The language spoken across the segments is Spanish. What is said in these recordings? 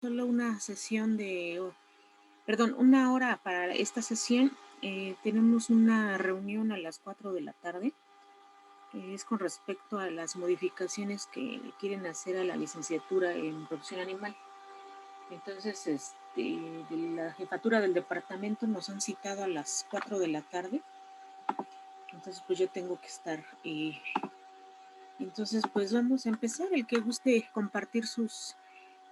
solo una sesión una hora para esta sesión. Tenemos una reunión a las 4 de la tarde. Es con respecto a las modificaciones que quieren hacer a la licenciatura en producción animal. Entonces, de la jefatura del departamento nos han citado a las 4 de la tarde. Entonces, pues yo tengo que estar. Entonces, pues vamos a empezar. El que guste compartir sus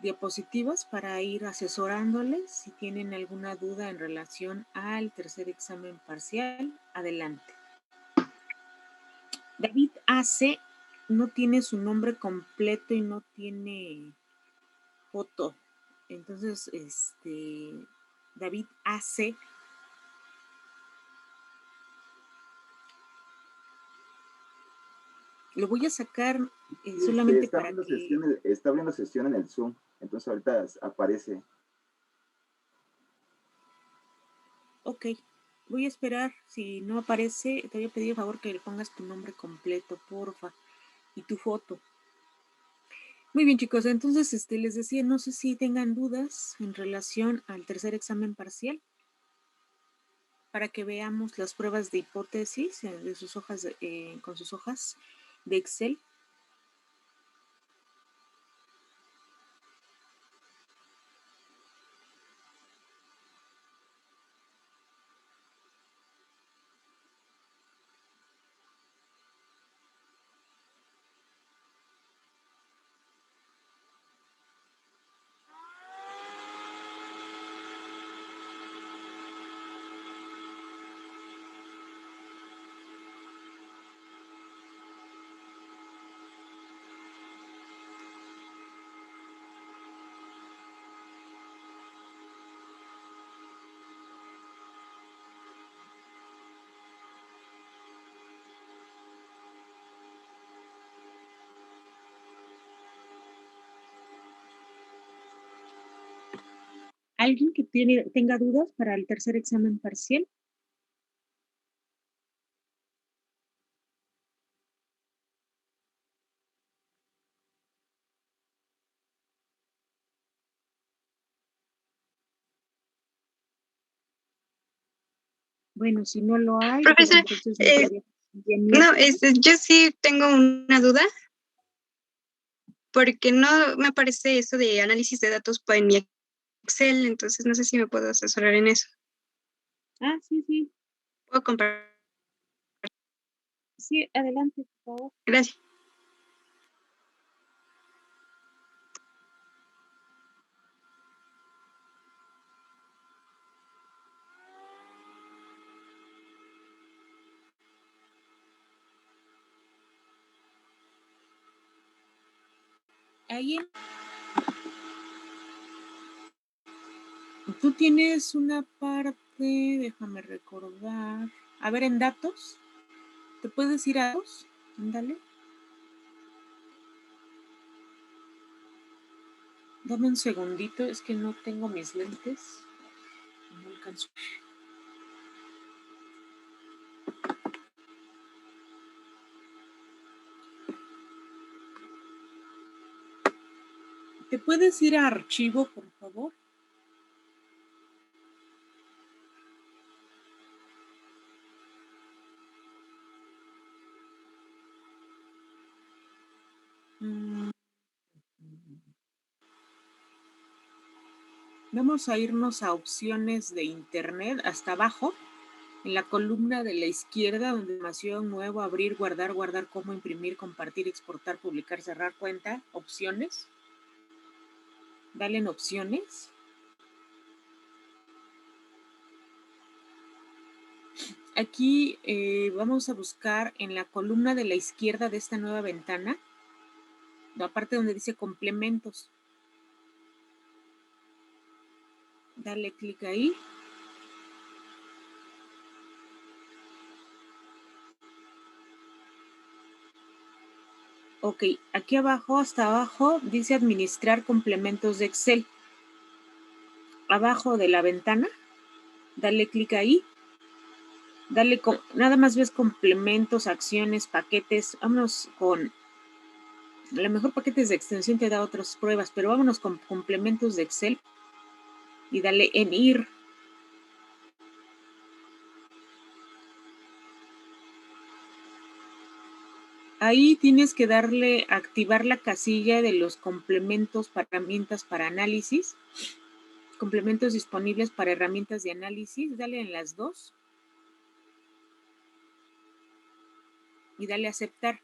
diapositivas para ir asesorándoles. Si tienen alguna duda en relación al tercer examen parcial, adelante. David AC no tiene su nombre completo y no tiene foto. Entonces, David AC. Lo voy a sacar solamente está para que... está abriendo sesión en el Zoom, entonces ahorita aparece. Ok, voy a esperar. Si no aparece, te voy a pedir el favor que le pongas tu nombre completo, porfa, y tu foto. Muy bien, chicos, entonces les decía, no sé si tengan dudas en relación al tercer examen parcial para que veamos las pruebas de hipótesis de sus hojas con sus hojas de Excel. ¿Alguien que tenga dudas para el tercer examen parcial? Bueno, si no lo hay, pues Profesor, entonces me quedaría no, yo sí tengo una duda, porque no me aparece eso de análisis de datos en mi Excel, entonces no sé si me puedo asesorar en eso. Ah, sí, sí. ¿Puedo compartir? Sí, adelante, por favor. Gracias. Ahí tú tienes una parte, déjame recordar. A ver, en datos, ¿te puedes ir a datos? Ándale. Dame un segundito, es que no tengo mis lentes. No alcanzo. ¿Te puedes ir a archivo, por favor? Vamos a irnos a opciones de internet hasta abajo, en la columna de la izquierda, donde información, nuevo, abrir, guardar, cómo imprimir, compartir, exportar, publicar, cerrar cuenta, opciones. Dale en opciones. Aquí vamos a buscar en la columna de la izquierda de esta nueva ventana, la parte donde dice complementos. Dale clic ahí. Ok, aquí abajo, hasta abajo, dice administrar complementos de Excel. Abajo de la ventana, dale clic ahí. Nada más ves complementos, acciones, paquetes. Vámonos con A lo mejor paquetes de extensión te da otras pruebas, pero vámonos con complementos de Excel y dale en ir. Ahí tienes que darle, activar la casilla de los complementos para herramientas para análisis. Complementos disponibles para herramientas de análisis. Dale en las dos. Y dale a aceptar.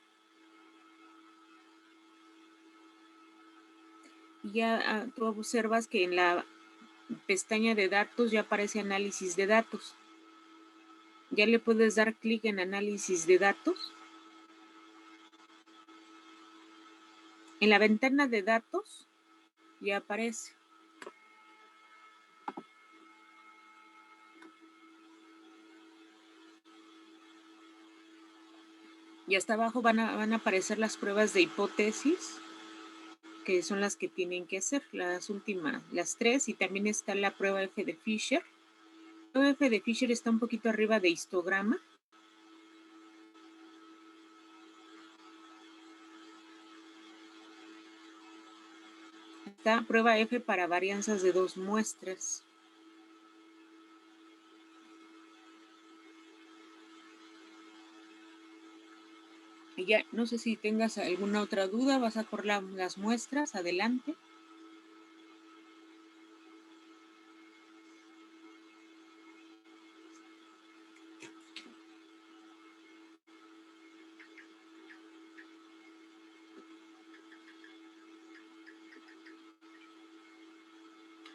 Y ya tú observas que en la pestaña de datos ya aparece análisis de datos. Ya le puedes dar clic en análisis de datos. En la ventana de datos ya aparece. Y hasta abajo van a aparecer las pruebas de hipótesis, que son las que tienen que hacer, las últimas, las 3, y también está la prueba F de Fisher. La prueba F de Fisher está un poquito arriba de histograma. Está prueba F para varianzas de 2 muestras. Y ya, no sé si tengas alguna otra duda, vas a por las muestras, adelante.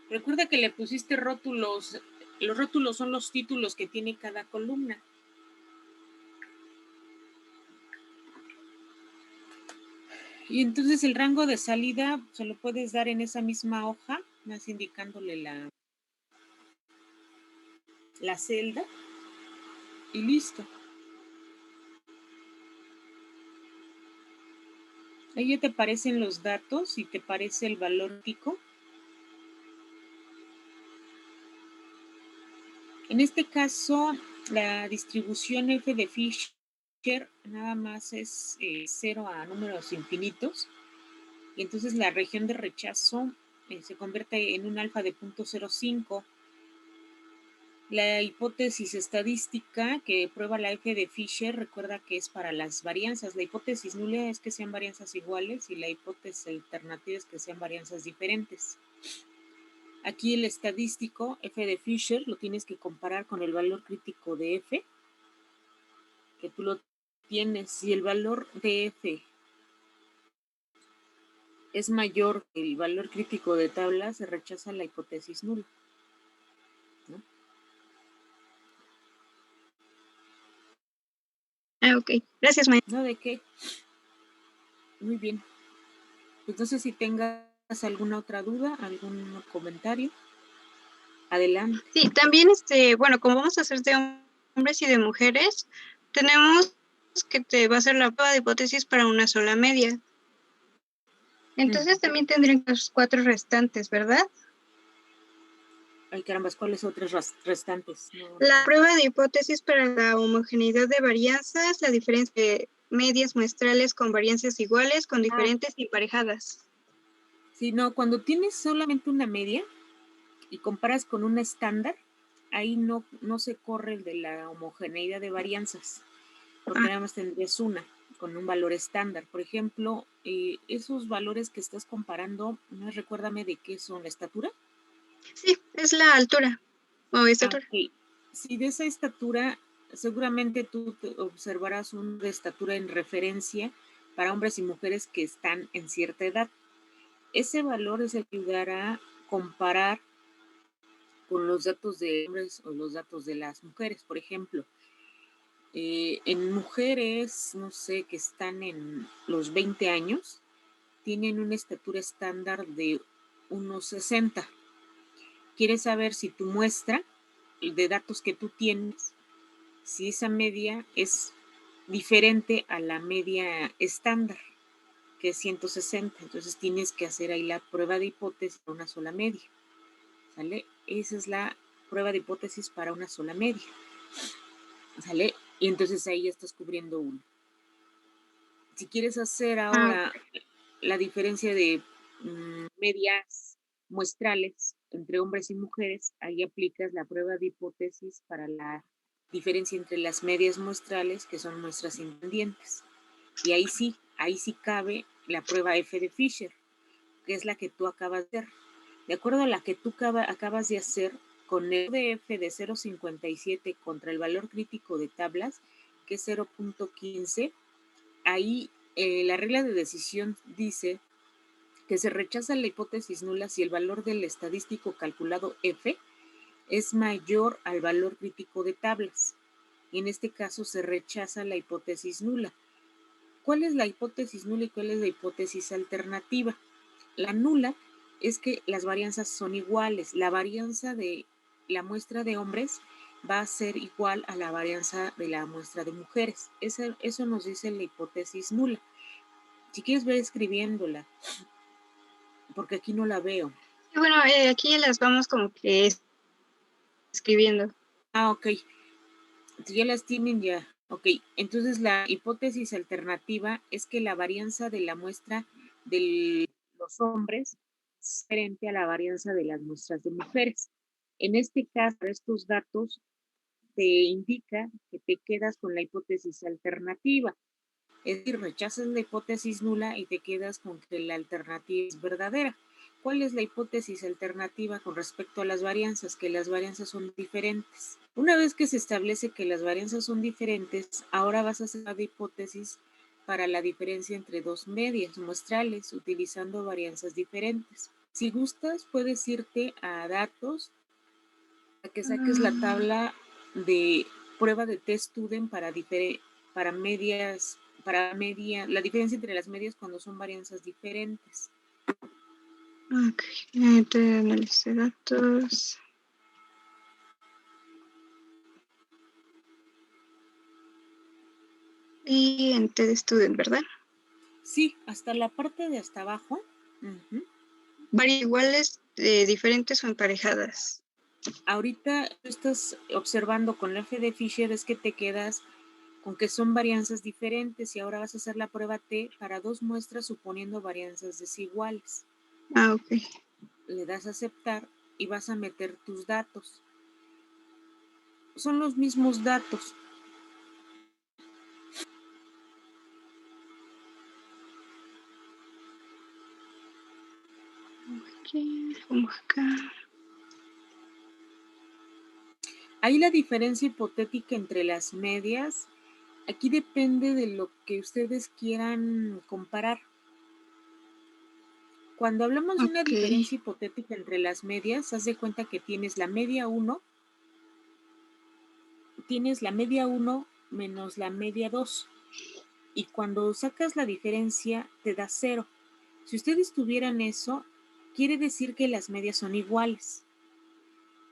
Recuerda que le pusiste rótulos. Los rótulos son los títulos que tiene cada columna. Y entonces el rango de salida se lo puedes dar en esa misma hoja, más indicándole la celda y listo. Ahí ya te aparecen los datos y te aparece el valor pico. En este caso, la distribución F de Fisher nada más es 0 a números infinitos. Y entonces la región de rechazo se convierte en un alfa de 0.05. La hipótesis estadística que prueba la F de Fisher, recuerda que es para las varianzas. La hipótesis nula es que sean varianzas iguales y la hipótesis alternativa es que sean varianzas diferentes. Aquí el estadístico F de Fisher lo tienes que comparar con el valor crítico de F, que tú lo tienes. Si el valor de F es mayor que el valor crítico de tabla, se rechaza la hipótesis nula, ¿no? Ok. Gracias, maestra. ¿No? ¿De qué? Muy bien. Entonces, si tengas alguna otra duda, algún comentario, adelante. Sí, también, bueno, como vamos a hacer de hombres y de mujeres, tenemos que te va a hacer la prueba de hipótesis para una sola media. Entonces también tendrían los 4 restantes, ¿verdad? Ay, carambas, ¿cuáles otros restantes? No. La prueba de hipótesis para la homogeneidad de varianzas, la diferencia de medias muestrales con varianzas iguales, con diferentes y emparejadas. Sí, no, cuando tienes solamente una media y comparas con un estándar, ahí no se corre el de la homogeneidad de varianzas, porque nada más tendrías una con un valor estándar. Por ejemplo, esos valores que estás comparando, recuérdame de qué son, ¿la estatura? Sí, es la altura o estatura. Okay. Si de esa estatura, seguramente tú observarás una estatura en referencia para hombres y mujeres que están en cierta edad. Ese valor es el que ayudará a comparar con los datos de hombres o los datos de las mujeres. Por ejemplo, en mujeres, no sé, que están en los 20 años, tienen una estatura estándar de 1,60. ¿Quieres saber si tu muestra de datos que tú tienes, si esa media es diferente a la media estándar, que es 160? Entonces tienes que hacer ahí la prueba de hipótesis para una sola media, ¿sale? Esa es la prueba de hipótesis para una sola media, ¿sale? Y entonces ahí ya estás cubriendo uno. Si quieres hacer ahora la diferencia de medias muestrales entre hombres y mujeres, ahí aplicas la prueba de hipótesis para la diferencia entre las medias muestrales, que son muestras independientes. Y ahí sí cabe la prueba F de Fisher, que es la que tú acabas de hacer. De acuerdo a la que tú acabas de hacer, con el F de 0,57 contra el valor crítico de tablas, que es 0,15, ahí la regla de decisión dice que se rechaza la hipótesis nula si el valor del estadístico calculado F es mayor al valor crítico de tablas. Y en este caso se rechaza la hipótesis nula. ¿Cuál es la hipótesis nula y cuál es la hipótesis alternativa? La nula es que las varianzas son iguales. La varianza de la muestra de hombres va a ser igual a la varianza de la muestra de mujeres. Eso nos dice la hipótesis nula. Si quieres ver escribiéndola, porque aquí no la veo. Y bueno, aquí las vamos como que escribiendo. Ah, ok. Si ya las tienen ya. Ok, entonces la hipótesis alternativa es que la varianza de la muestra de los hombres es diferente a la varianza de las muestras de mujeres. En este caso, estos datos te indica que te quedas con la hipótesis alternativa. Es decir, rechazas la hipótesis nula y te quedas con que la alternativa es verdadera. ¿Cuál es la hipótesis alternativa con respecto a las varianzas? Que las varianzas son diferentes. Una vez que se establece que las varianzas son diferentes, ahora vas a hacer la hipótesis para la diferencia entre dos medias muestrales utilizando varianzas diferentes. Si gustas, puedes irte a datos para que saques la tabla de prueba de test student para medias, la diferencia entre las medias cuando son varianzas diferentes. Ok, análisis de datos. Y en TED Student, ¿verdad? Sí, hasta la parte de hasta abajo. Varias iguales, diferentes o emparejadas. Ahorita estás observando con la F de Fisher es que te quedas con que son varianzas diferentes y ahora vas a hacer la prueba T para dos muestras suponiendo varianzas desiguales. Ah, ok. Le das a aceptar y vas a meter tus datos. Son los mismos datos. Aquí, como acá. Ahí la diferencia hipotética entre las medias, aquí depende de lo que ustedes quieran comparar. Cuando hablamos de una diferencia hipotética entre las medias, haz de cuenta que tienes la media 1, menos la media 2. Y cuando sacas la diferencia, te da 0. Si ustedes tuvieran eso, quiere decir que las medias son iguales.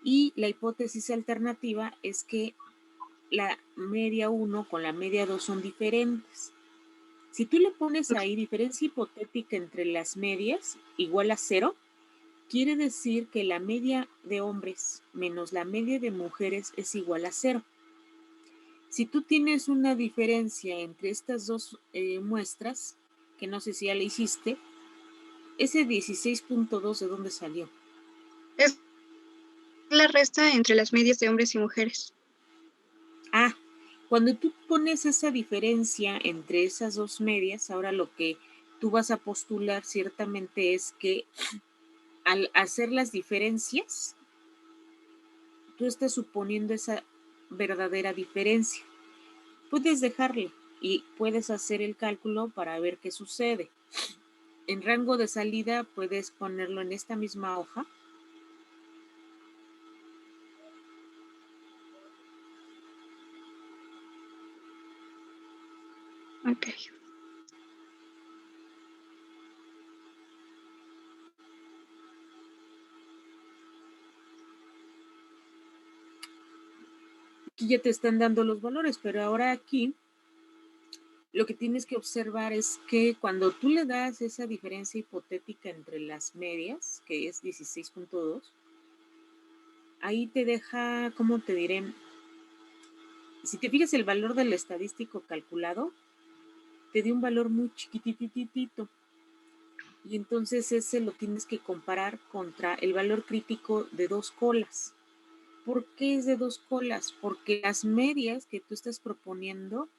Y la hipótesis alternativa es que la media 1 con la media 2 son diferentes. Si tú le pones ahí diferencia hipotética entre las medias igual a 0, quiere decir que la media de hombres menos la media de mujeres es igual a 0. Si tú tienes una diferencia entre estas dos muestras, que no sé si ya le hiciste, ese 16.2, ¿de dónde salió? Es la resta entre las medias de hombres y mujeres. Ah, cuando tú pones esa diferencia entre esas dos medias, ahora lo que tú vas a postular ciertamente es que al hacer las diferencias, tú estás suponiendo esa verdadera diferencia. Puedes dejarlo y puedes hacer el cálculo para ver qué sucede. En rango de salida puedes ponerlo en esta misma hoja. Ok. Aquí ya te están dando los valores, pero ahora aquí lo que tienes que observar es que cuando tú le das esa diferencia hipotética entre las medias, que es 16.2, ahí te deja, ¿cómo te diré? Si te fijas el valor del estadístico calculado, te dio un valor muy chiquitititito. Y entonces ese lo tienes que comparar contra el valor crítico de 2 colas. ¿Por qué es de 2 colas? Porque las medias que tú estás proponiendo,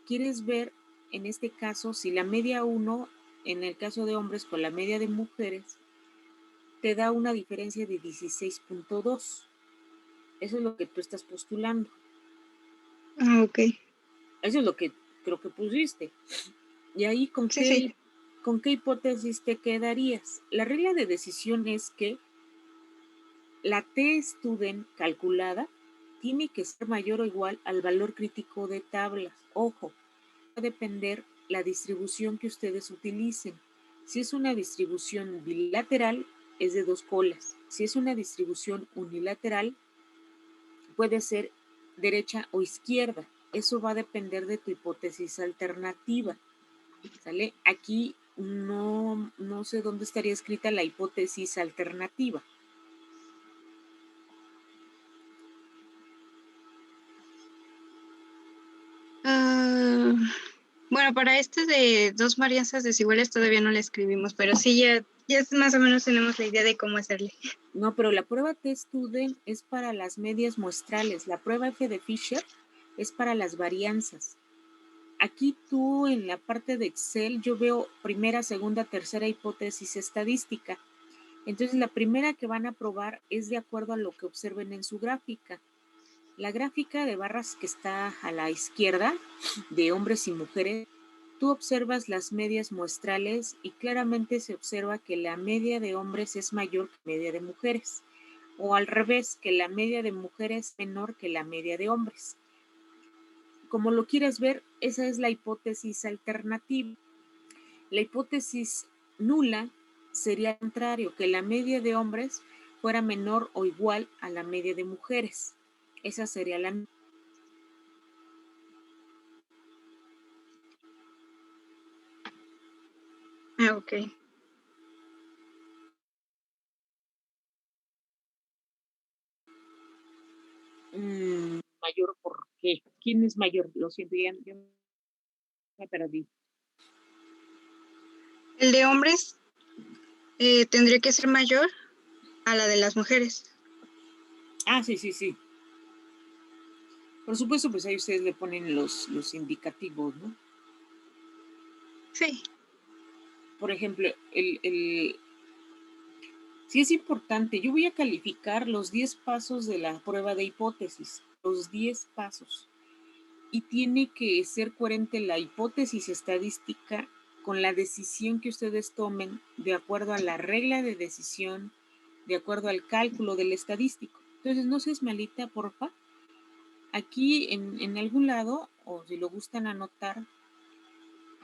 quieres ver en este caso si la media 1, en el caso de hombres con la media de mujeres, te da una diferencia de 16.2. Eso es lo que tú estás postulando. Ah, ok. Eso es lo que creo que pusiste. Y ahí, ¿con Sí. qué hipótesis te quedarías? La regla de decisión es que la T-student calculada tiene que ser mayor o igual al valor crítico de tablas. Ojo, va a depender la distribución que ustedes utilicen. Si es una distribución bilateral, es de 2 colas. Si es una distribución unilateral, puede ser derecha o izquierda. Eso va a depender de tu hipótesis alternativa. ¿Sale? Aquí no sé dónde estaría escrita la hipótesis alternativa. Bueno, para este de 2 varianzas desiguales todavía no la escribimos, pero sí ya más o menos tenemos la idea de cómo hacerle. No, pero la prueba T-student es para las medias muestrales. La prueba F de Fisher es para las varianzas. Aquí tú en la parte de Excel yo veo primera, segunda, tercera hipótesis estadística. Entonces la primera que van a probar es de acuerdo a lo que observen en su gráfica. La gráfica de barras que está a la izquierda de hombres y mujeres, tú observas las medias muestrales y claramente se observa que la media de hombres es mayor que la media de mujeres, o al revés, que la media de mujeres es menor que la media de hombres. Como lo quieras ver, esa es la hipótesis alternativa. La hipótesis nula sería al contrario, que la media de hombres fuera menor o igual a la media de mujeres. Esa sería la... Ah, ok. Mayor, ¿por qué? ¿Quién es mayor? Lo siento, ya me perdí. El de hombres tendría que ser mayor a la de las mujeres. Ah, sí. Por supuesto, pues ahí ustedes le ponen los indicativos, ¿no? Sí. Por ejemplo, sí es importante, yo voy a calificar los 10 pasos de la prueba de hipótesis, los 10 pasos. Y tiene que ser coherente la hipótesis estadística con la decisión que ustedes tomen de acuerdo a la regla de decisión, de acuerdo al cálculo del estadístico. Entonces, no seas malita, porfa. Aquí en algún lado, o si lo gustan anotar,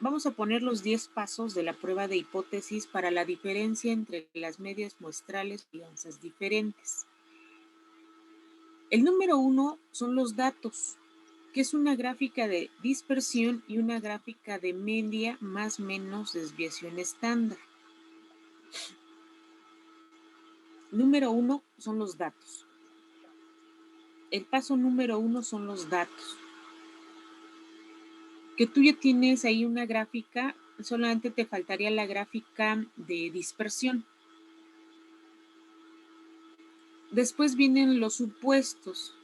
vamos a poner los 10 pasos de la prueba de hipótesis para la diferencia entre las medias muestrales y alianzas diferentes. El número 1 son los datos, que es una gráfica de dispersión y una gráfica de media más menos desviación estándar. Número 1 son los datos. El paso número 1 son los datos. Que tú ya tienes ahí una gráfica, solamente te faltaría la gráfica de dispersión. Después vienen los supuestos.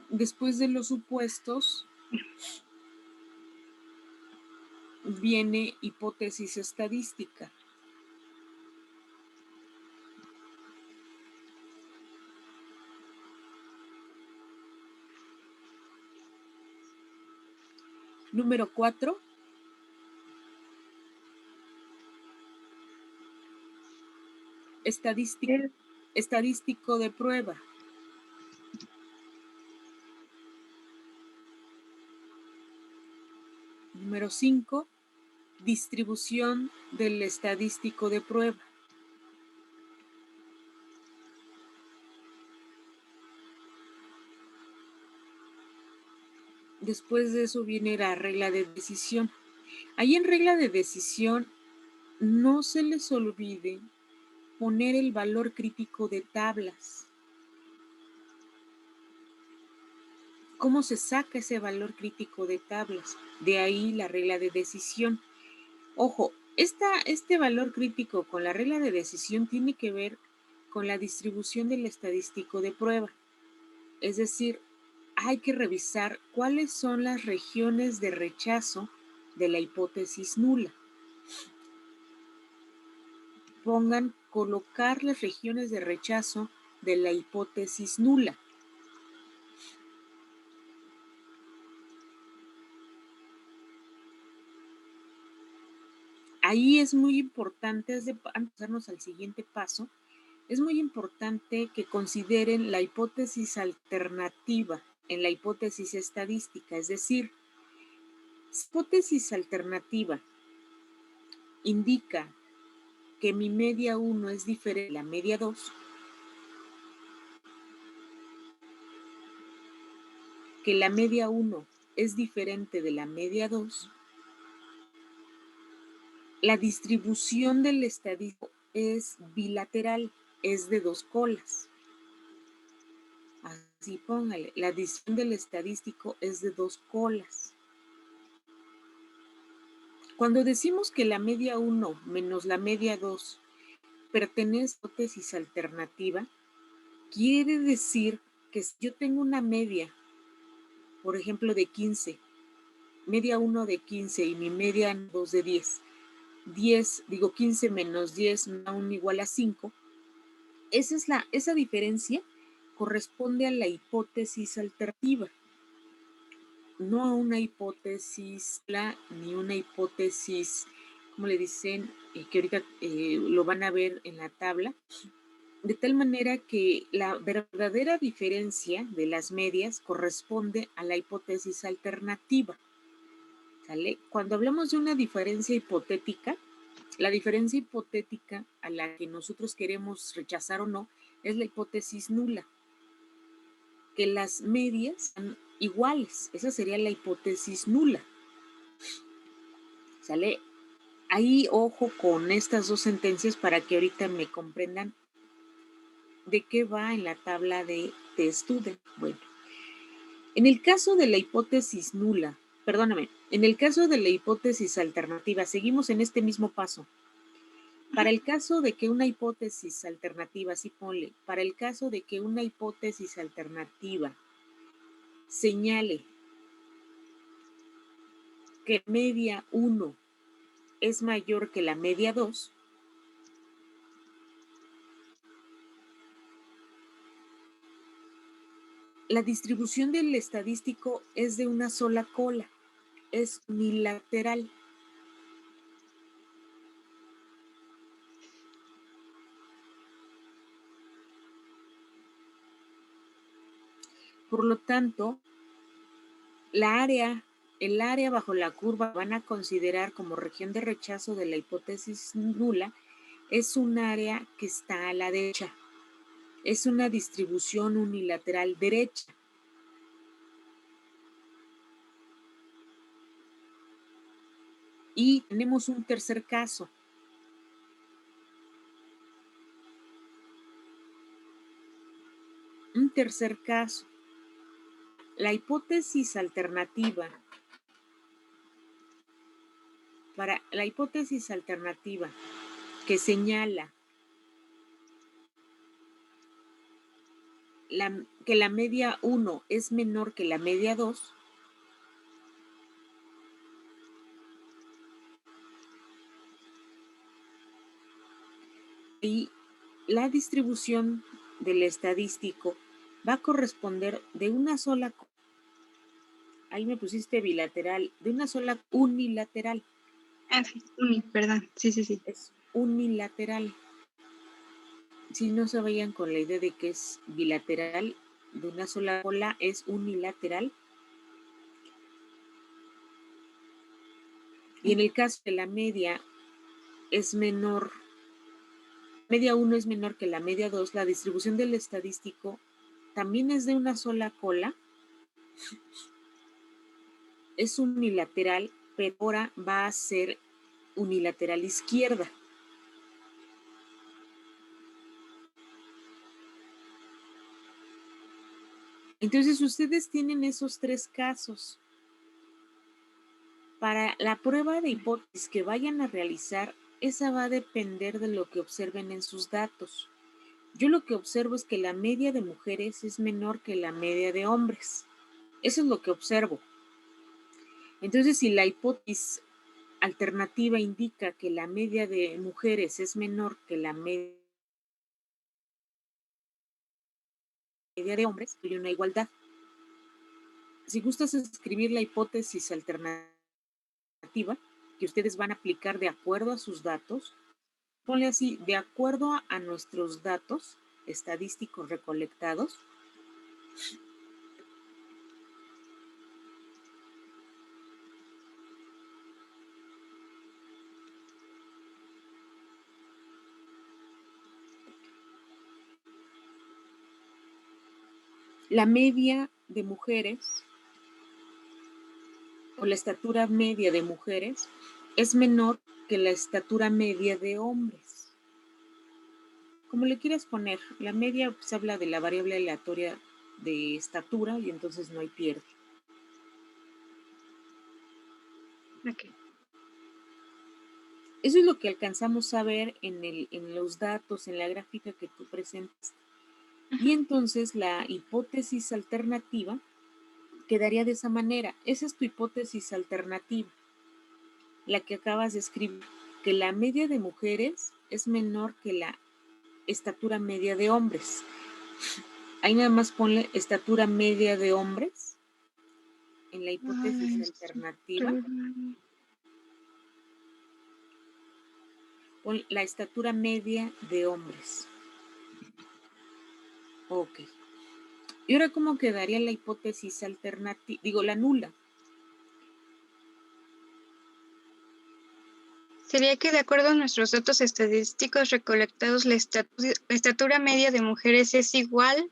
Después de los supuestos viene hipótesis estadística. Número 4, estadístico de prueba. Número 5, distribución del estadístico de prueba. Después de eso viene la regla de decisión. Ahí en regla de decisión no se les olvide poner el valor crítico de tablas. ¿Cómo se saca ese valor crítico de tablas? De ahí la regla de decisión. Ojo, este valor crítico con la regla de decisión tiene que ver con la distribución del estadístico de prueba. Es decir, hay que revisar cuáles son las regiones de rechazo de la hipótesis nula. Pongan colocar las regiones de rechazo de la hipótesis nula. Ahí es muy importante, antes de pasarnos al siguiente paso, es muy importante que consideren la hipótesis alternativa en la hipótesis estadística, es decir, hipótesis alternativa indica que mi media 1 es diferente de la media 2, que la media 1 es diferente de la media 2, la distribución del estadístico es bilateral, es de dos colas. Así póngale, la distribución del estadístico es de dos colas. Cuando decimos que la media 1 menos la media 2 pertenece a la hipótesis alternativa, quiere decir que si yo tengo una media, por ejemplo, de 15, media 1 de 15 y mi media 2 de 10, 15 menos 10 aún igual a 5, esa diferencia corresponde a la hipótesis alternativa, no a una hipótesis ni una hipótesis, como le dicen, que ahorita lo van a ver en la tabla, de tal manera que la verdadera diferencia de las medias corresponde a la hipótesis alternativa. ¿Sale? Cuando hablamos de una diferencia hipotética, la diferencia hipotética a la que nosotros queremos rechazar o no es la hipótesis nula, que las medias son iguales. Esa sería la hipótesis nula. ¿Sale? Ahí ojo con estas dos sentencias para que ahorita me comprendan de qué va en la tabla de Student. Bueno, en el caso de la hipótesis nula, en el caso de la hipótesis alternativa, seguimos en este mismo paso. Para el caso de que una hipótesis alternativa, sí ponle, para el caso de que una hipótesis alternativa señale que media 1 es mayor que la media 2, la distribución del estadístico es de una sola cola, es unilateral. Por lo tanto, el área bajo la curva van a considerar como región de rechazo de la hipótesis nula es un área que está a la derecha. Es una distribución unilateral derecha. Y tenemos un tercer caso. Un tercer caso. La hipótesis alternativa. Para la hipótesis alternativa que señala que la media 1 es menor que la media 2, y la distribución del estadístico va a corresponder de una sola, ahí me pusiste bilateral, de una sola unilateral. Ah, sí, perdón, sí. Es unilateral. Si no se vayan con la idea de que es bilateral, de una sola cola, es unilateral. Y en el caso de la media es menor, media 1 es menor que la media 2, la distribución del estadístico también es de una sola cola, es unilateral, pero ahora va a ser unilateral izquierda. Entonces, ustedes tienen esos 3 casos. Para la prueba de hipótesis que vayan a realizar, esa va a depender de lo que observen en sus datos. Yo lo que observo es que la media de mujeres es menor que la media de hombres. Eso es lo que observo. Entonces, si la hipótesis alternativa indica que la media de mujeres es menor que la media de hombres, hay una igualdad. Si gustas escribir la hipótesis alternativa que ustedes van a aplicar de acuerdo a sus datos, ponle así, de acuerdo a nuestros datos estadísticos recolectados, la media de mujeres o la estatura media de mujeres es menor que la estatura media de hombres. Como le quieras poner, la media pues, habla de la variable aleatoria de estatura y entonces no hay pierde. Okay. Eso es lo que alcanzamos a ver en los datos, en la gráfica que tú presentas. Y entonces la hipótesis alternativa quedaría de esa manera. Esa es tu hipótesis alternativa, la que acabas de escribir, que la media de mujeres es menor que la estatura media de hombres. Ahí nada más ponle estatura media de hombres en la hipótesis alternativa. Pon la estatura media de hombres. Ok. ¿Y ahora cómo quedaría la hipótesis alternativa? Digo, la nula. Sería que de acuerdo a nuestros datos estadísticos recolectados, la estatura media de mujeres es igual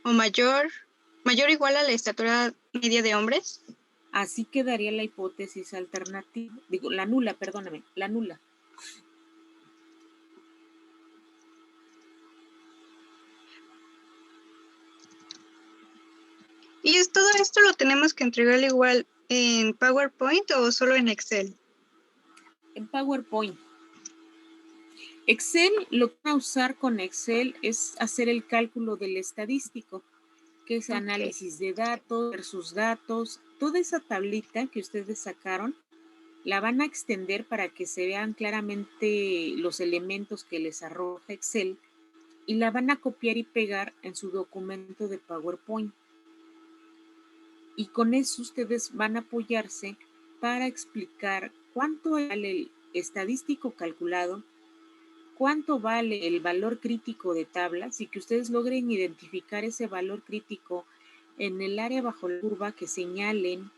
o mayor o igual a la estatura media de hombres. Así quedaría la hipótesis alternativa. Digo, la nula, perdóname, la nula. ¿Y todo esto lo tenemos que entregar igual en PowerPoint o solo en Excel? En PowerPoint. Excel, lo que van a usar con Excel es hacer el cálculo del estadístico, que es análisis de datos versus datos. Toda esa tablita que ustedes sacaron, la van a extender para que se vean claramente los elementos que les arroja Excel y la van a copiar y pegar en su documento de PowerPoint. Y con eso ustedes van a apoyarse para explicar cuánto vale el estadístico calculado, cuánto vale el valor crítico de tablas y que ustedes logren identificar ese valor crítico en el área bajo la curva, que señalen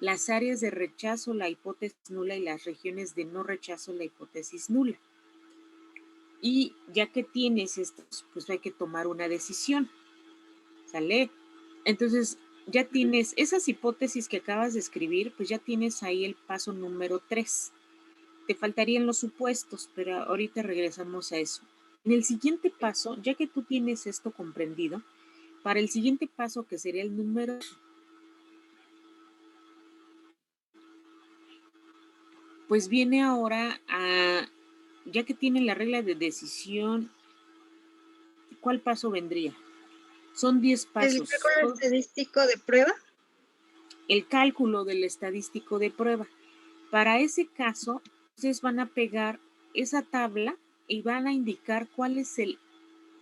las áreas de rechazo, la hipótesis nula, y las regiones de no rechazo, la hipótesis nula. Y ya que tienes estos, pues hay que tomar una decisión. ¿Sale? Entonces, ya tienes esas hipótesis que acabas de escribir, pues ya tienes ahí el paso número 3. Te faltarían los supuestos, pero ahorita regresamos a eso. En el siguiente paso, ya que tú tienes esto comprendido, para el siguiente paso, que sería el número, pues viene ahora a, ya que tienen la regla de decisión, ¿cuál paso vendría? Son 10 ¿El pasos. cálculo estadístico de prueba? El cálculo del estadístico de prueba. Para ese caso, ustedes van a pegar esa tabla y van a indicar cuál es el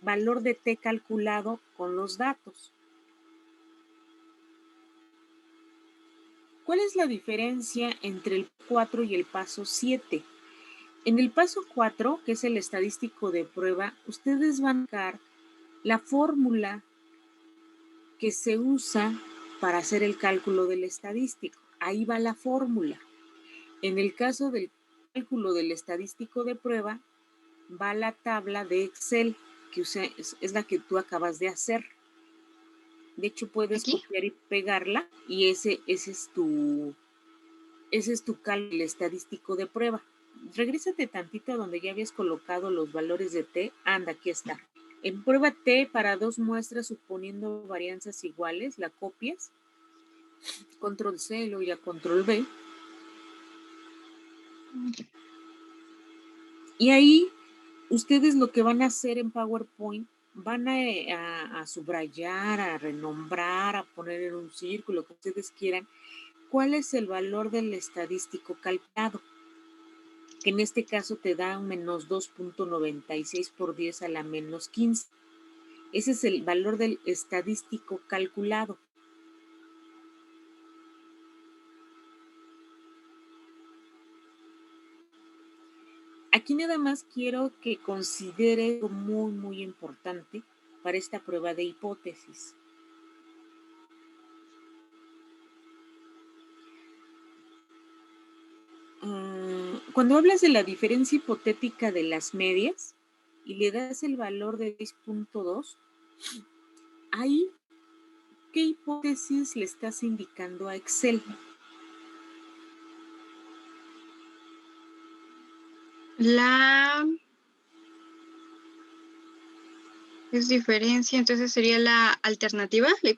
valor de T calculado con los datos. ¿Cuál es la diferencia entre el 4 y el paso 7? En el paso 4, que es el estadístico de prueba, ustedes van a buscar la fórmula que se usa para hacer el cálculo del estadístico. Ahí va la fórmula. En el caso del cálculo del estadístico de prueba, va la tabla de Excel, que es la que tú acabas de hacer. De hecho, puedes copiar y pegarla y ese es tu cálculo estadístico de prueba. Regrésate tantito a donde ya habías colocado los valores de T. Anda, aquí está. En prueba T, para 2 muestras suponiendo varianzas iguales, la copias, control C, luego ya control V. Y ahí ustedes lo que van a hacer en PowerPoint, van a subrayar, a renombrar, a poner en un círculo, lo que ustedes quieran, cuál es el valor del estadístico calculado, que en este caso te da un menos 2.96 por 10 a la menos 15. Ese es el valor del estadístico calculado. Aquí nada más quiero que considere algo muy, muy importante para esta prueba de hipótesis. Cuando hablas de la diferencia hipotética de las medias y le das el valor de 6.2, ahí, ¿qué hipótesis le estás indicando a Excel? Es diferencia, entonces sería la alternativa, la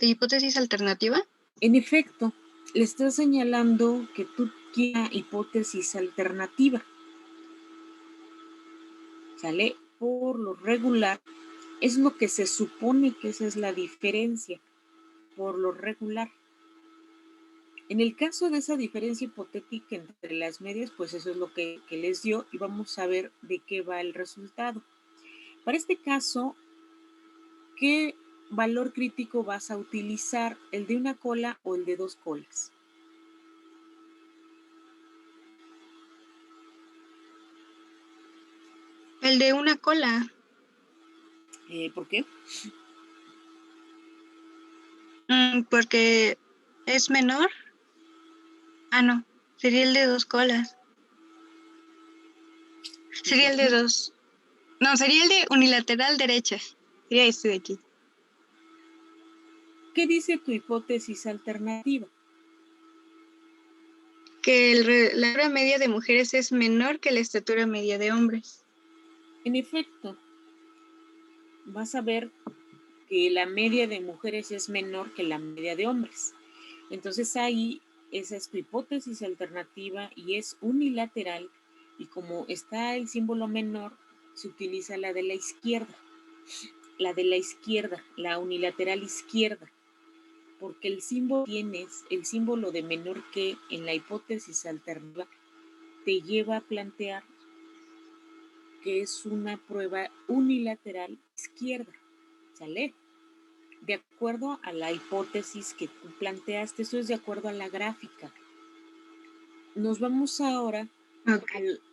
hipótesis alternativa. En efecto, le estás señalando que tú quieres una hipótesis alternativa. ¿Sale? Por lo regular, es lo que se supone que esa es la diferencia, por lo regular. En el caso de esa diferencia hipotética entre las medias, pues eso es lo que les dio y vamos a ver de qué va el resultado. Para este caso, ¿qué valor crítico vas a utilizar? ¿El de una cola o el de 2 colas? El de una cola. ¿Por qué? Porque es menor. No, sería el de 2 colas. Sería el de 2. No, sería el de unilateral derecha. Sería este de aquí. ¿Qué dice tu hipótesis alternativa? Que la estatura media de mujeres es menor que la estatura media de hombres. En efecto, vas a ver que la media de mujeres es menor que la media de hombres. Entonces ahí esa es tu hipótesis alternativa y es unilateral y como está el símbolo menor, se utiliza la de la izquierda. La de la izquierda, la unilateral izquierda, porque el símbolo de menor que en la hipótesis alternativa te lleva a plantear que es una prueba unilateral izquierda, ¿sale? De acuerdo a la hipótesis que tú planteaste, eso es de acuerdo a la gráfica. Nos vamos ahora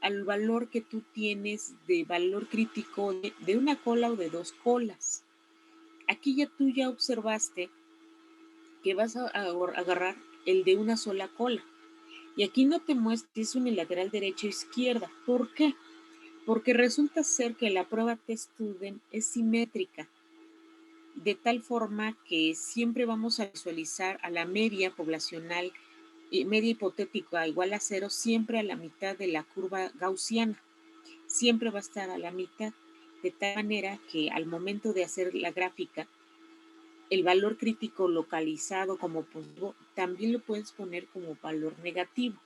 al valor que tú tienes de valor crítico de una cola o de 2 colas. Aquí tú ya observaste que vas a agarrar el de una sola cola. Y aquí no te muestra si es unilateral derecha o izquierda. ¿Por qué? Porque resulta ser que la prueba T-Student es simétrica, de tal forma que siempre vamos a visualizar a la media poblacional, media hipotética igual a 0, siempre a la mitad de la curva gaussiana. Siempre va a estar a la mitad, de tal manera que al momento de hacer la gráfica, el valor crítico localizado como positivo también lo puedes poner como valor negativo.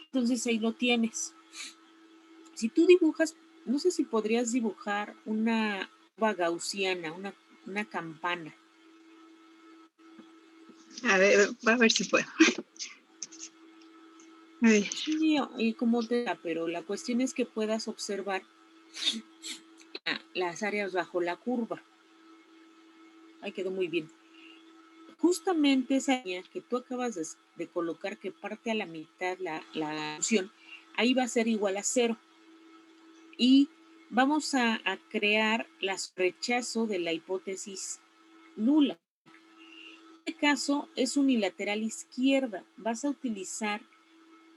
Entonces ahí lo tienes. Si tú dibujas, no sé si podrías dibujar una curva gaussiana, una campana. A ver si puedo. Sí, y como te da, pero la cuestión es que puedas observar las áreas bajo la curva. Ahí quedó muy bien. Justamente esa línea que tú acabas de colocar que parte a la mitad la función, ahí va a ser igual a 0. Y vamos a crear el rechazo de la hipótesis nula. En este caso es unilateral izquierda. Vas a utilizar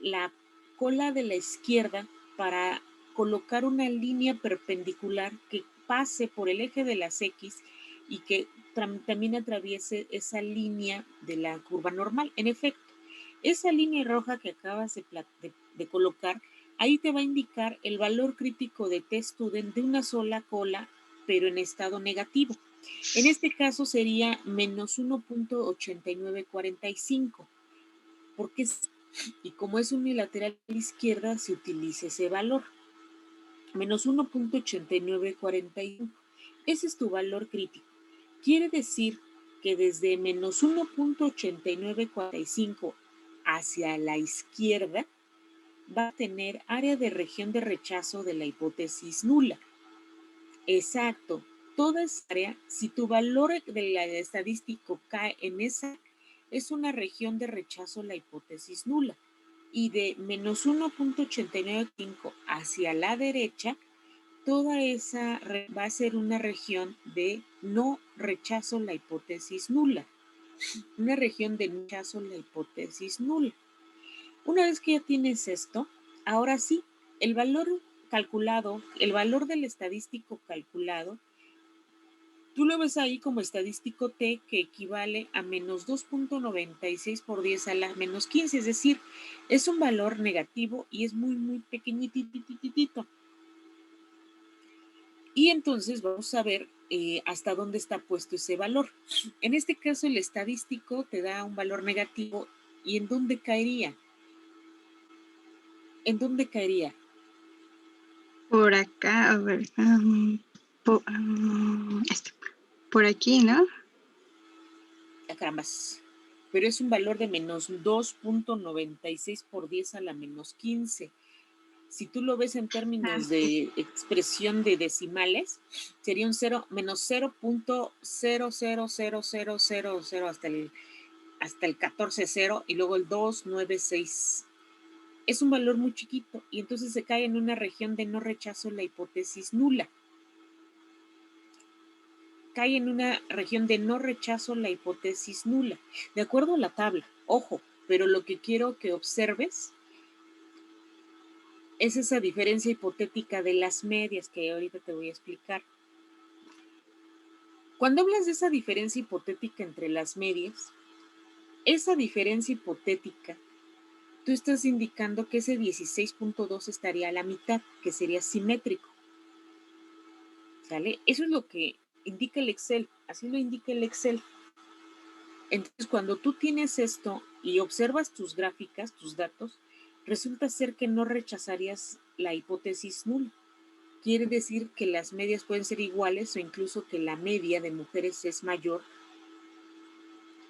la cola de la izquierda para colocar una línea perpendicular que pase por el eje de las X y que también atraviese esa línea de la curva normal. En efecto, esa línea roja que acabas de colocar, ahí te va a indicar el valor crítico de T-Student de una sola cola pero en estado negativo. En este caso sería menos 1.8945, porque y como es unilateral a la izquierda, se utiliza ese valor, menos 1.8945. Ese es tu valor crítico. Quiere decir que desde menos 1.8945 hacia la izquierda va a tener área de región de rechazo de la hipótesis nula. Exacto. Toda esa área, si tu valor del estadístico cae en esa, es una región de rechazo a la hipótesis nula. Y de menos 1.895 hacia la derecha, toda esa va a ser una región de no rechazo la hipótesis nula. Una región de no rechazo la hipótesis nula. Una vez que ya tienes esto, ahora sí, el valor calculado, el valor del estadístico calculado, tú lo ves ahí como estadístico T, que equivale a menos 2.96 por 10 a la menos 15, es decir, es un valor negativo y es muy, muy pequeñitititito. Y entonces vamos a ver hasta dónde está puesto ese valor. En este caso, el estadístico te da un valor negativo. ¿Y en dónde caería? ¿En dónde caería? Por acá, a ver. Por aquí, ¿no? Carambas. Pero es un valor de menos 2.96 por 10 a la menos 15. Si tú lo ves en términos de expresión de decimales, sería un 0, menos 0.000000 hasta el 14,0 y luego el 296. Es un valor muy chiquito y entonces se cae en una región de no rechazo la hipótesis nula. Cae en una región de no rechazo la hipótesis nula. De acuerdo a la tabla, ojo, pero lo que quiero que observes es esa diferencia hipotética de las medias que ahorita te voy a explicar. Cuando hablas de esa diferencia hipotética entre las medias, esa diferencia hipotética, tú estás indicando que ese 16.2 estaría a la mitad, que sería simétrico. ¿Sale? Eso es lo que indica el Excel, así lo indica el Excel. Entonces, cuando tú tienes esto y observas tus gráficas, tus datos, resulta ser que no rechazarías la hipótesis nula. Quiere decir que las medias pueden ser iguales o incluso que la media de mujeres es mayor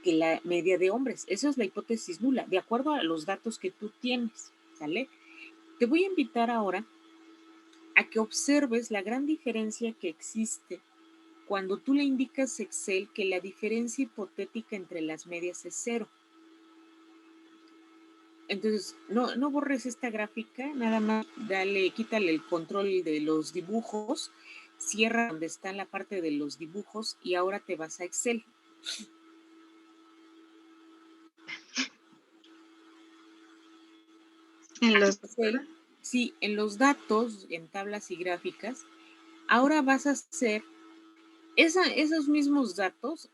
que la media de hombres. Esa es la hipótesis nula, de acuerdo a los datos que tú tienes, ¿sale? Te voy a invitar ahora a que observes la gran diferencia que existe cuando tú le indicas a Excel que la diferencia hipotética entre las medias es 0. Entonces, no borres esta gráfica, nada más quítale el control de los dibujos, cierra donde está la parte de los dibujos y ahora te vas a Excel. En los Excel, sí, en los datos, en tablas y gráficas, ahora vas a hacer esos mismos datos,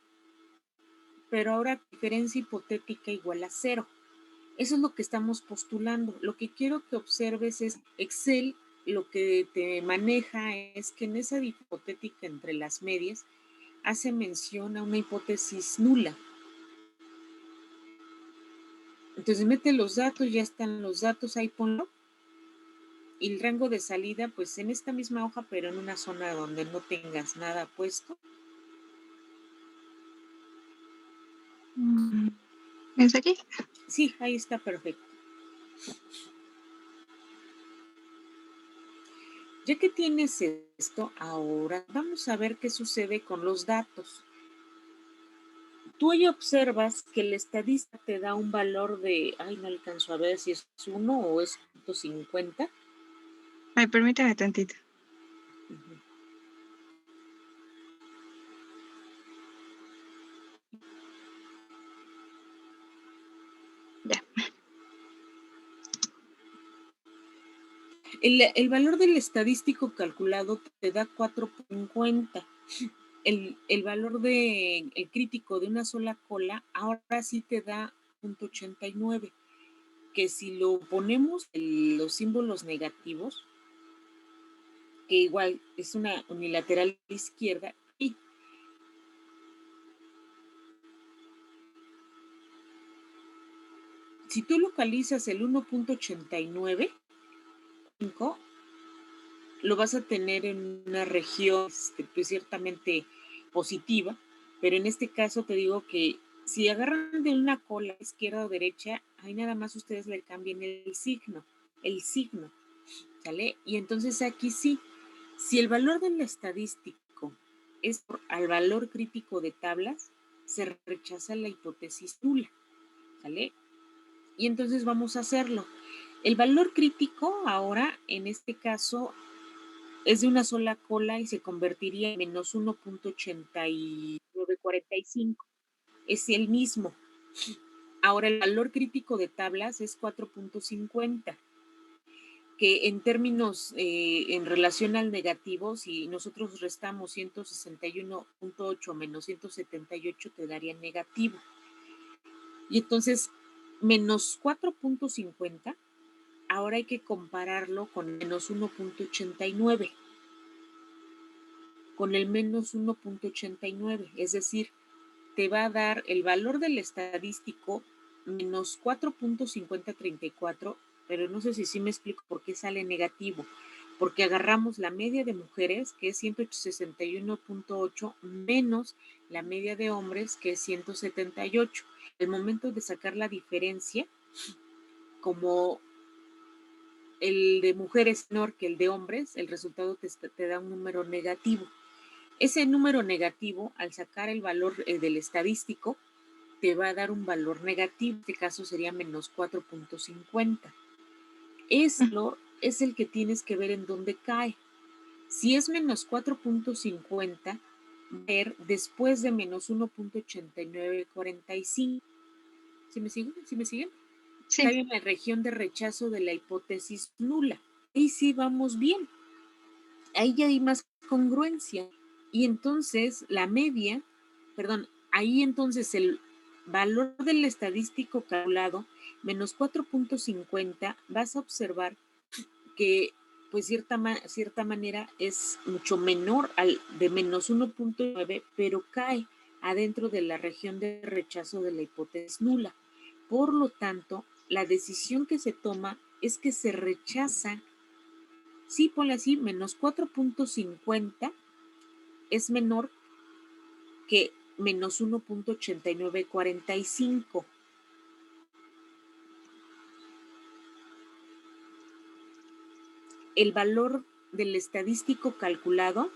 pero ahora diferencia hipotética igual a 0. Eso es lo que estamos postulando. Lo que quiero que observes es Excel, lo que te maneja es que en esa hipotética entre las medias hace mención a una hipótesis nula. Entonces mete los datos, ya están los datos, ahí ponlo. Y el rango de salida, pues en esta misma hoja, pero en una zona donde no tengas nada puesto. ¿Es aquí? Sí, ahí está perfecto. Ya que tienes esto, ahora vamos a ver qué sucede con los datos. Tú ahí observas que el estadista te da un valor de, no alcanzo a ver si es 1 o es 150. Ay, permítame tantito. Uh-huh. Ya. El valor del estadístico calculado te da 4.50. El valor el crítico de una sola cola ahora sí te da 0.89, que si lo ponemos en los símbolos negativos, que igual es una unilateral izquierda, y si tú localizas el 1.89, lo vas a tener en una región pues, ciertamente positiva, pero en este caso te digo que si agarran de una cola izquierda o derecha, ahí nada más ustedes le cambien el signo, ¿sale? Y entonces aquí sí, si el valor del estadístico es al valor crítico de tablas, se rechaza la hipótesis nula, ¿sale? Y entonces vamos a hacerlo. El valor crítico ahora, en este caso, es de una sola cola y se convertiría en menos 1.8945. Es el mismo. Ahora el valor crítico de tablas es 4.50, que en términos, en relación al negativo, si nosotros restamos 161.8 menos 178, te daría negativo. Y entonces, menos 4.50, ahora hay que compararlo con menos 1.89. Con el menos 1.89, es decir, te va a dar el valor del estadístico menos 4.5034, pero no sé si sí me explico por qué sale negativo, porque agarramos la media de mujeres, que es 161.8, menos la media de hombres, que es 178. El momento de sacar la diferencia, como el de mujeres es menor que el de hombres, el resultado te da un número negativo. Ese número negativo, al sacar el valor del estadístico, te va a dar un valor negativo. En este caso sería menos 4.50. Esto es el que tienes que ver en dónde cae. Si es menos 4.50, ver después de menos 1.8945. ¿Sí me siguen? ¿Sí me siguen? Sí. Cae en la región de rechazo de la hipótesis nula. Ahí sí vamos bien. Ahí ya hay más congruencia. Y entonces la media, ahí entonces el valor del estadístico calculado menos 4.50, vas a observar que pues cierta manera es mucho menor al de menos 1.9, pero cae adentro de la región de rechazo de la hipótesis nula. Por lo tanto, la decisión que se toma es que se rechaza, sí, ponle así, menos 4.50 es menor que menos 1.8945. El valor del estadístico calculado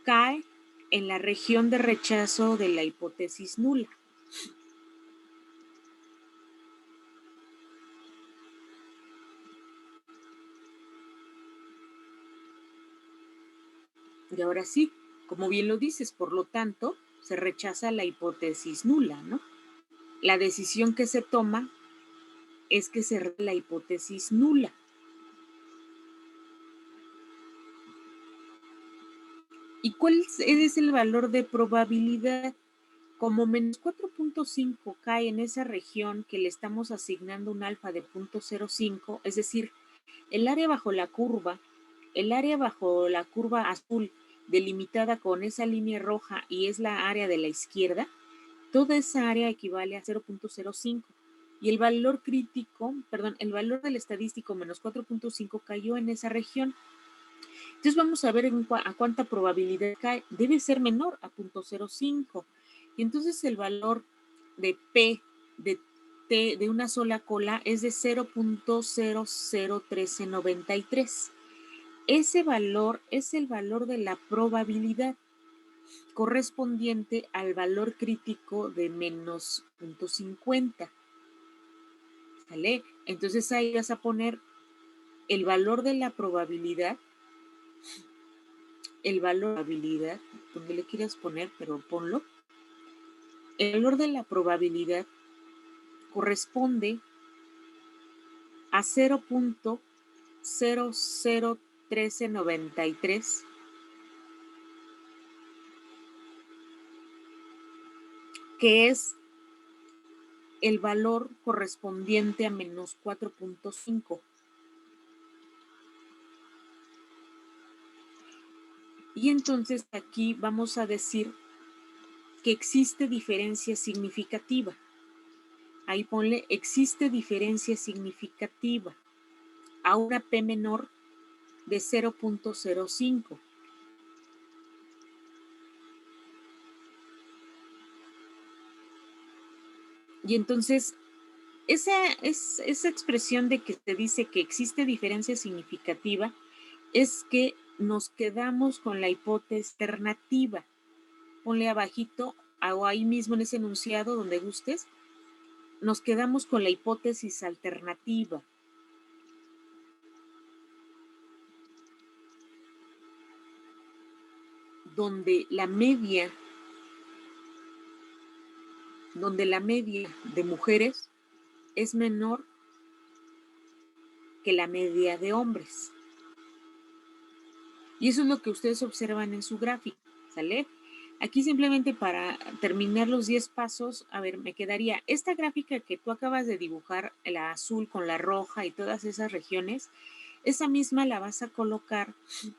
cae en la región de rechazo de la hipótesis nula. Y ahora sí, como bien lo dices, por lo tanto, se rechaza la hipótesis nula, ¿no? La decisión que se toma es que se rechaza la hipótesis nula. ¿Y cuál es el valor de probabilidad? Como menos 4.5 cae en esa región que le estamos asignando un alfa de 0.05, es decir, el área bajo la curva azul delimitada con esa línea roja y es la área de la izquierda, toda esa área equivale a 0.05 y el valor del estadístico menos 4.5 cayó en esa región. Entonces vamos a ver a cuánta probabilidad cae. Debe ser menor a 0.05. Y entonces el valor de P de T de una sola cola es de 0.001393. Ese valor es el valor de la probabilidad correspondiente al valor crítico de menos 0.50. ¿Sale? Entonces ahí vas a poner el valor de la probabilidad, donde le quieras poner, pero ponlo. El valor de la probabilidad corresponde a 0.001393 que es el valor correspondiente a menos 4.5. Y entonces aquí vamos a decir que existe diferencia significativa. Ahí ponle, existe diferencia significativa a una P menor de 0.05. Y entonces, esa expresión de que se dice que existe diferencia significativa es que nos quedamos con la hipótesis alternativa. Ponle abajito o ahí mismo en ese enunciado donde gustes, nos quedamos con la hipótesis alternativa. Donde la media de mujeres es menor que la media de hombres. Y eso es lo que ustedes observan en su gráfica, ¿sale? Aquí simplemente para terminar los 10 pasos, a ver, me quedaría esta gráfica que tú acabas de dibujar, la azul con la roja y todas esas regiones, esa misma la vas a colocar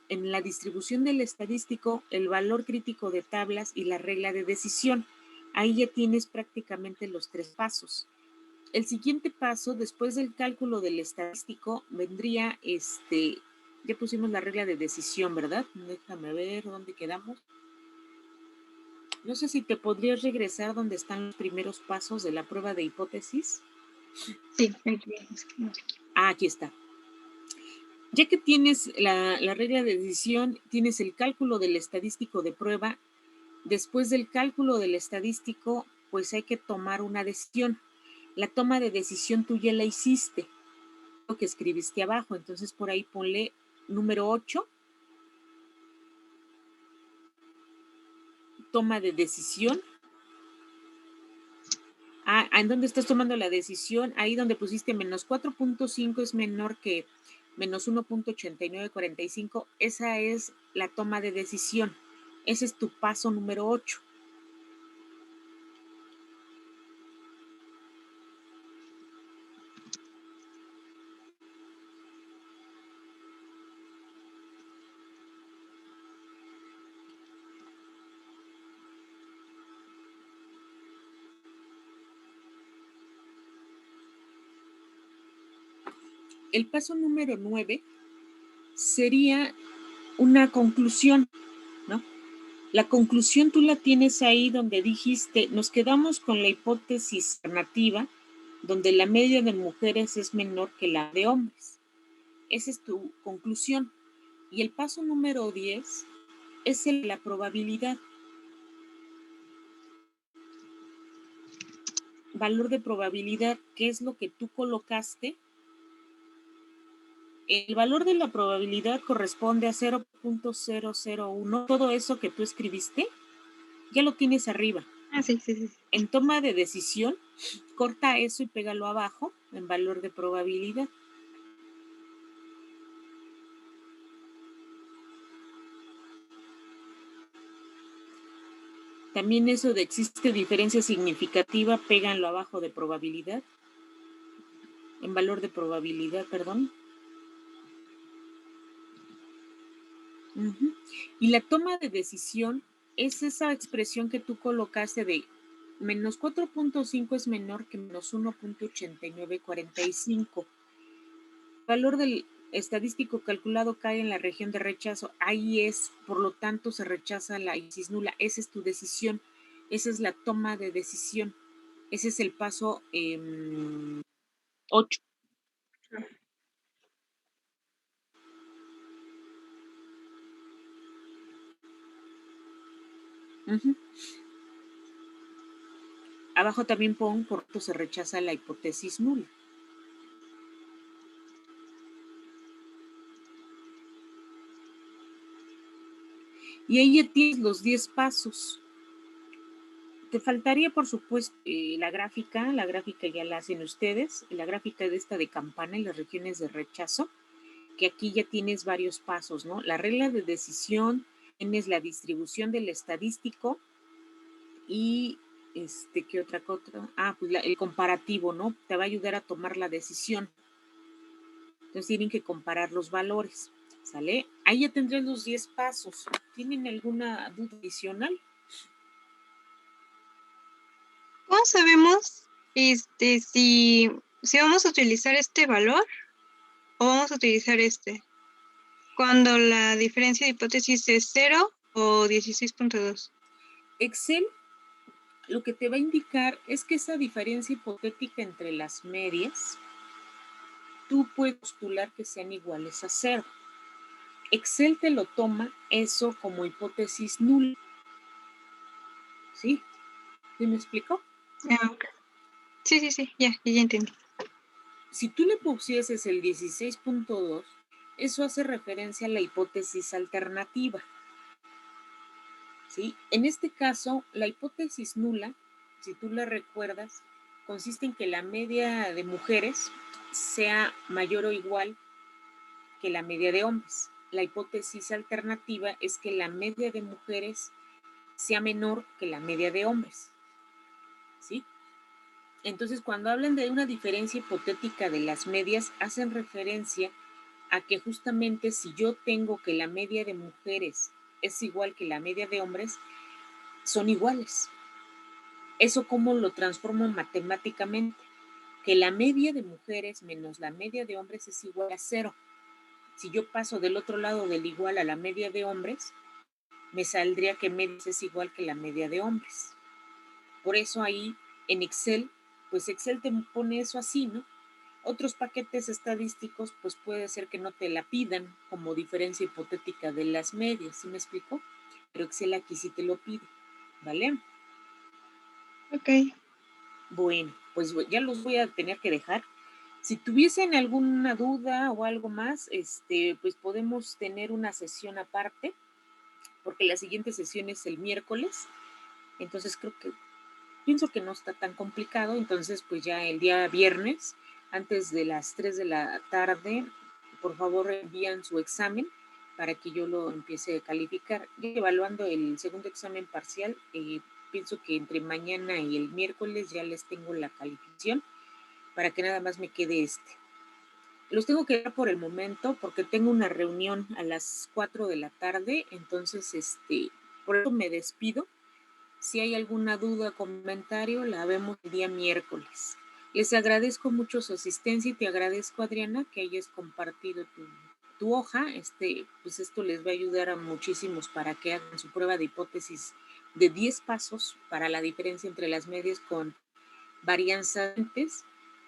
en la distribución del estadístico, el valor crítico de tablas y la regla de decisión. Ahí ya tienes prácticamente los 3 pasos. El siguiente paso, después del cálculo del estadístico, vendría ya pusimos la regla de decisión, ¿verdad? Déjame ver dónde quedamos. No sé si te podrías regresar donde están los primeros pasos de la prueba de hipótesis. Sí. Aquí está. Ya que tienes la regla de decisión, tienes el cálculo del estadístico de prueba. Después del cálculo del estadístico, pues hay que tomar una decisión. La toma de decisión tú ya la hiciste, lo que escribiste abajo. Entonces por ahí ponle número 8. Toma de decisión. ¿En dónde estás tomando la decisión? Ahí donde pusiste menos 4.5 es menor que menos 1.8945. Esa es la toma de decisión. Ese es tu paso número 8. El paso número 9 sería una conclusión, ¿no? La conclusión tú la tienes ahí donde dijiste, nos quedamos con la hipótesis alternativa, donde la media de mujeres es menor que la de hombres. Esa es tu conclusión. Y el paso número 10 es la probabilidad. Valor de probabilidad, ¿qué es lo que tú colocaste? El valor de la probabilidad corresponde a 0.001. Todo eso que tú escribiste, ya lo tienes arriba. Sí. En toma de decisión, corta eso y pégalo abajo en valor de probabilidad. También eso de existe diferencia significativa, péganlo abajo de probabilidad. En valor de probabilidad, perdón. Y la toma de decisión es esa expresión que tú colocaste de menos 4.5 es menor que menos 1.8945. El valor del estadístico calculado cae en la región de rechazo. Ahí es, por lo tanto, se rechaza la hipótesis nula. Esa es tu decisión. Esa es la toma de decisión. Ese es el paso 8. Abajo también pon por qué se rechaza la hipótesis nula. Y ahí ya tienes los 10 pasos. Te faltaría, por supuesto, la gráfica ya la hacen ustedes, la gráfica de esta de campana y las regiones de rechazo, que aquí ya tienes varios pasos, ¿no? La regla de decisión, tienes la distribución del estadístico y ¿Qué otra cosa? Pues el comparativo, ¿no? Te va a ayudar a tomar la decisión. Entonces tienen que comparar los valores, ¿sale? Ahí ya tendré los 10 pasos. ¿Tienen alguna duda adicional? ¿Cómo sabemos si vamos a utilizar este valor o vamos a utilizar este? Cuando la diferencia de hipótesis es 0 o 16.2. Excel lo que te va a indicar es que esa diferencia hipotética entre las medias, tú puedes postular que sean iguales a 0. Excel te lo toma eso como hipótesis nula. ¿Sí? ¿Sí me explico? Okay. Sí, ya entendí. Si tú le pusieses el 16.2, eso hace referencia a la hipótesis alternativa. ¿Sí? En este caso, la hipótesis nula, si tú la recuerdas, consiste en que la media de mujeres sea mayor o igual que la media de hombres. La hipótesis alternativa es que la media de mujeres sea menor que la media de hombres. ¿Sí? Entonces, cuando hablan de una diferencia hipotética de las medias, hacen referencia a que justamente si yo tengo que la media de mujeres es igual que la media de hombres, son iguales. ¿Eso cómo lo transformo matemáticamente? Que la media de mujeres menos la media de hombres es igual a 0. Si yo paso del otro lado del igual a la media de hombres, me saldría que medias es igual que la media de hombres. Por eso ahí en Excel, pues Excel te pone eso así, ¿no? Otros paquetes estadísticos, pues puede ser que no te la pidan como diferencia hipotética de las medias, ¿sí me explico? Pero Excel aquí sí te lo pide, ¿vale? Ok. Bueno, pues ya los voy a tener que dejar. Si tuviesen alguna duda o algo más, pues podemos tener una sesión aparte, porque la siguiente sesión es el miércoles. Entonces pienso que no está tan complicado. Entonces, pues ya el día viernes, antes de las 3 de la tarde, por favor envían su examen para que yo lo empiece a calificar. Ya evaluando el segundo examen parcial, pienso que entre mañana y el miércoles ya les tengo la calificación para que nada más me quede este. Los tengo que dar por el momento porque tengo una reunión a las 4 de la tarde, entonces por eso me despido. Si hay alguna duda o comentario, la vemos el día miércoles. Les agradezco mucho su asistencia y te agradezco, Adriana, que hayas compartido tu hoja. Pues esto les va a ayudar a muchísimos para que hagan su prueba de hipótesis de 10 pasos para la diferencia entre las medias con varianzas.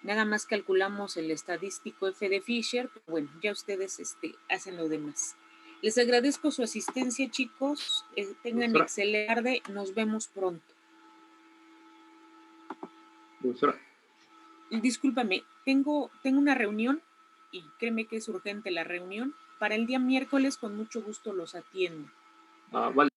Nada más calculamos el estadístico F de Fisher, pero bueno, ya ustedes hacen lo demás. Les agradezco su asistencia, chicos. Tengan excelente tarde. Nos vemos pronto. Profesora. Discúlpame, tengo una reunión y créeme que es urgente la reunión. Para el día miércoles, con mucho gusto los atiendo. Vale.